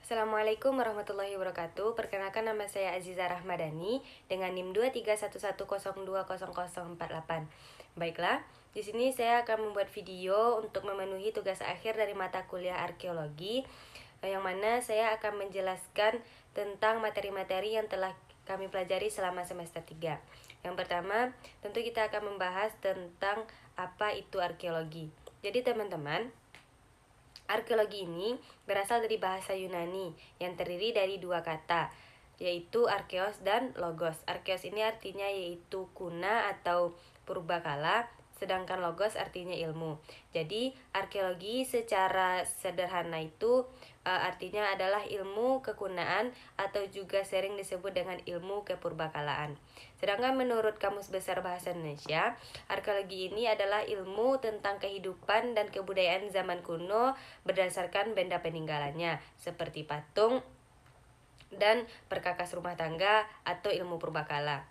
Assalamualaikum warahmatullahi wabarakatuh. Perkenalkan, nama saya Aziza Rahmadani dengan NIM 23110200048. Baiklah, di sini saya akan membuat video untuk memenuhi tugas akhir dari mata kuliah arkeologi, yang mana saya akan menjelaskan tentang materi-materi yang telah kami pelajari selama semester 3. Yang pertama, tentu kita akan membahas tentang apa itu arkeologi. Jadi teman-teman, arkeologi ini berasal dari bahasa Yunani yang terdiri dari dua kata, yaitu arkeos dan logos. Arkeos ini artinya yaitu kuna atau purbakala, sedangkan logos artinya ilmu. Jadi arkeologi secara sederhana itu artinya adalah ilmu kekunaan atau juga sering disebut dengan ilmu kepurbakalaan. Sedangkan menurut Kamus Besar Bahasa Indonesia, arkeologi ini adalah ilmu tentang kehidupan dan kebudayaan zaman kuno berdasarkan benda peninggalannya, seperti patung dan perkakas rumah tangga atau ilmu purbakala.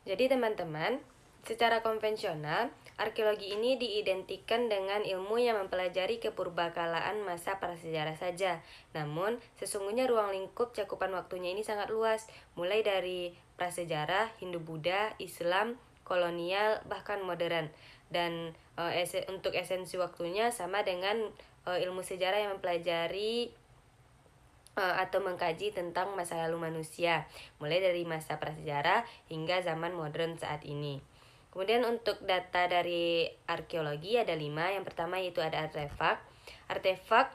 Jadi teman-teman, secara konvensional, arkeologi ini diidentikan dengan ilmu yang mempelajari kepurbakalaan masa prasejarah saja. Namun, sesungguhnya ruang lingkup cakupan waktunya ini sangat luas, mulai dari prasejarah, Hindu-Buddha, Islam, kolonial, bahkan modern. Dan untuk esensi waktunya sama dengan ilmu sejarah yang mempelajari atau mengkaji tentang masa lalu manusia, mulai dari masa prasejarah hingga zaman modern saat ini. Kemudian untuk data dari arkeologi ada 5. Yang pertama yaitu ada artefak. Artefak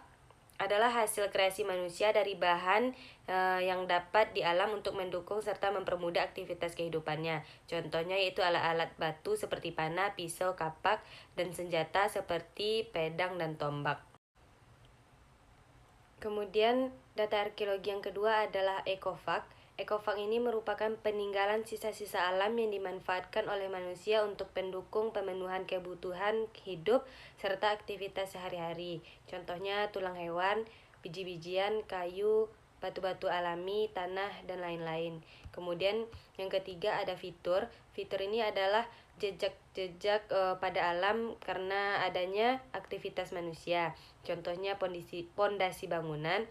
adalah hasil kreasi manusia dari bahan yang dapat di alam untuk mendukung serta mempermudah aktivitas kehidupannya. Contohnya yaitu alat-alat batu seperti panah, pisau, kapak, dan senjata seperti pedang dan tombak. Kemudian data arkeologi yang kedua adalah ekofak. Ekofak ini merupakan peninggalan sisa-sisa alam yang dimanfaatkan oleh manusia untuk pendukung pemenuhan kebutuhan hidup serta aktivitas sehari-hari. Contohnya tulang hewan, biji-bijian, kayu, batu-batu alami, tanah, dan lain-lain. Kemudian yang ketiga ada fitur. Fitur ini adalah jejak-jejak pada alam karena adanya aktivitas manusia. Contohnya pondasi bangunan,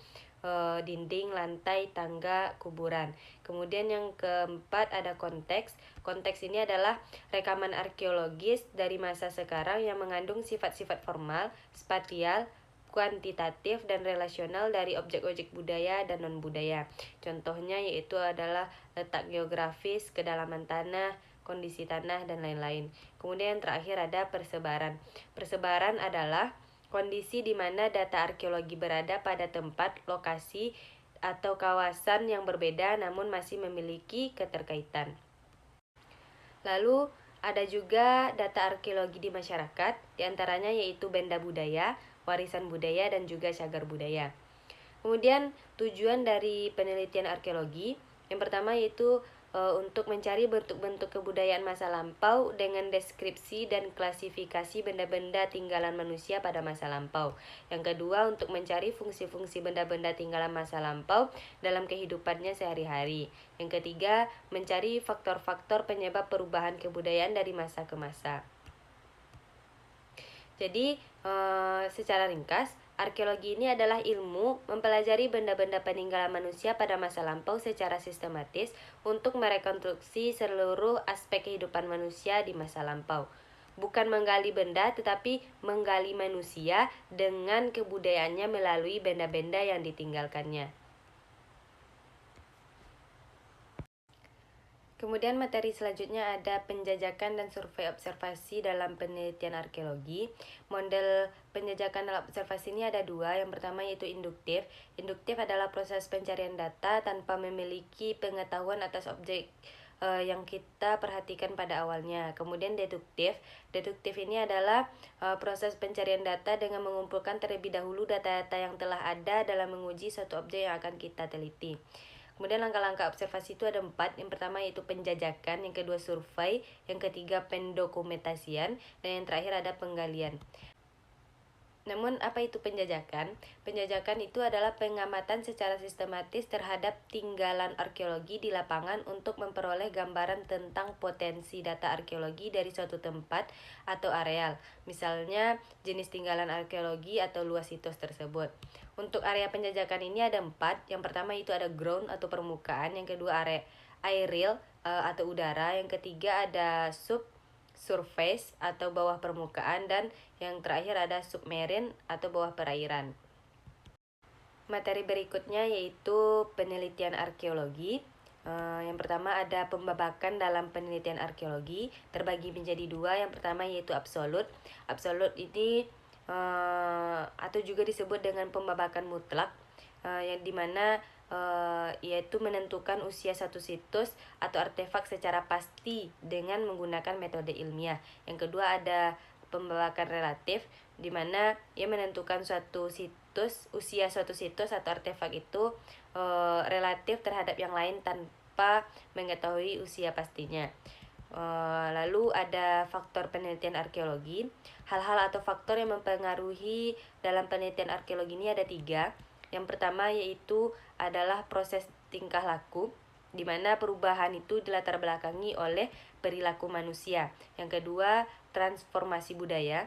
dinding, lantai, tangga, kuburan. Kemudian yang keempat ada konteks. Konteks ini adalah rekaman arkeologis dari masa sekarang yang mengandung sifat-sifat formal, spasial, kuantitatif, dan relasional dari objek-objek budaya dan non-budaya. Contohnya yaitu adalah letak geografis, kedalaman tanah, kondisi tanah, dan lain-lain. Kemudian yang terakhir ada persebaran. Persebaran adalah kondisi di mana data arkeologi berada pada tempat, lokasi, atau kawasan yang berbeda namun masih memiliki keterkaitan. Lalu ada juga data arkeologi di masyarakat, diantaranya yaitu benda budaya, warisan budaya, dan juga cagar budaya. Kemudian tujuan dari penelitian arkeologi, yang pertama yaitu untuk mencari bentuk-bentuk kebudayaan masa lampau dengan deskripsi dan klasifikasi benda-benda tinggalan manusia pada masa lampau. Yang kedua, untuk mencari fungsi-fungsi benda-benda tinggalan masa lampau dalam kehidupannya sehari-hari. Yang ketiga, mencari faktor-faktor penyebab perubahan kebudayaan dari masa ke masa. Jadi, secara ringkas, arkeologi ini adalah ilmu mempelajari benda-benda peninggalan manusia pada masa lampau secara sistematis untuk merekonstruksi seluruh aspek kehidupan manusia di masa lampau. Bukan menggali benda, tetapi menggali manusia dengan kebudayaannya melalui benda-benda yang ditinggalkannya. Kemudian materi selanjutnya ada penjajakan dan survei observasi dalam penelitian arkeologi. Model penjajakan dalam observasi ini ada 2. Yang pertama yaitu induktif. Induktif adalah proses pencarian data tanpa memiliki pengetahuan atas objek yang kita perhatikan pada awalnya. Kemudian deduktif. Deduktif ini adalah proses pencarian data dengan mengumpulkan terlebih dahulu data-data yang telah ada dalam menguji suatu objek yang akan kita teliti. Kemudian langkah-langkah observasi itu ada 4. Yang pertama yaitu penjajakan, yang kedua survei, yang ketiga pendokumentasian, dan yang terakhir ada penggalian. Namun, apa itu penjajakan? Penjajakan itu adalah pengamatan secara sistematis terhadap tinggalan arkeologi di lapangan untuk memperoleh gambaran tentang potensi data arkeologi dari suatu tempat atau areal. Misalnya, jenis tinggalan arkeologi atau luas situs tersebut. Untuk area penjajakan ini ada 4. Yang pertama itu ada ground atau permukaan, yang kedua area aerial atau udara, yang ketiga ada surface atau bawah permukaan, dan yang terakhir ada submarine atau bawah perairan. Materi berikutnya yaitu penelitian arkeologi. Yang pertama ada pembabakan dalam penelitian arkeologi, terbagi menjadi 2. Yang pertama yaitu absolut. Absolut ini atau juga disebut dengan pembabakan mutlak, yang dimana yaitu menentukan usia satu situs atau artefak secara pasti dengan menggunakan metode ilmiah. Yang kedua ada pembabakan relatif, di mana ia menentukan usia suatu situs atau artefak itu relatif terhadap yang lain tanpa mengetahui usia pastinya. Lalu ada faktor penelitian arkeologi. Hal-hal atau faktor yang mempengaruhi dalam penelitian arkeologi ini ada 3. Yang pertama yaitu adalah proses tingkah laku, di mana perubahan itu dilatar belakangi oleh perilaku manusia. Yang kedua, transformasi budaya.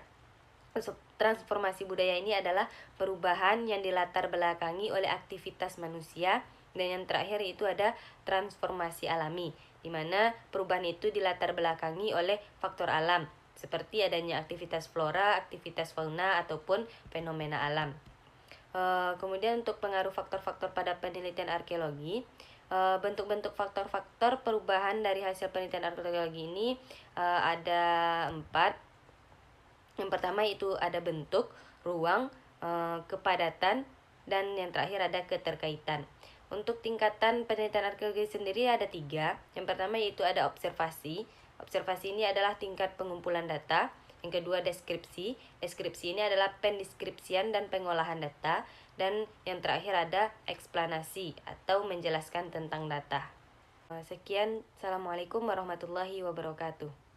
Transformasi budaya ini adalah perubahan yang dilatar belakangi oleh aktivitas manusia. Dan yang terakhir itu ada transformasi alami, di mana perubahan itu dilatar belakangi oleh faktor alam, seperti adanya aktivitas flora, aktivitas fauna, ataupun fenomena alam. Kemudian untuk pengaruh faktor-faktor pada penelitian arkeologi, bentuk-bentuk faktor-faktor perubahan dari hasil penelitian arkeologi ini ada 4. Yang pertama itu ada bentuk, ruang, kepadatan, dan yang terakhir ada keterkaitan. Untuk tingkatan penelitian arkeologi sendiri ada 3. Yang pertama yaitu ada observasi. Observasi ini adalah tingkat pengumpulan data. Yang kedua deskripsi. Deskripsi ini adalah pendeskripsian dan pengolahan data. Dan yang terakhir ada eksplanasi atau menjelaskan tentang data. Sekian, Assalamualaikum warahmatullahi wabarakatuh.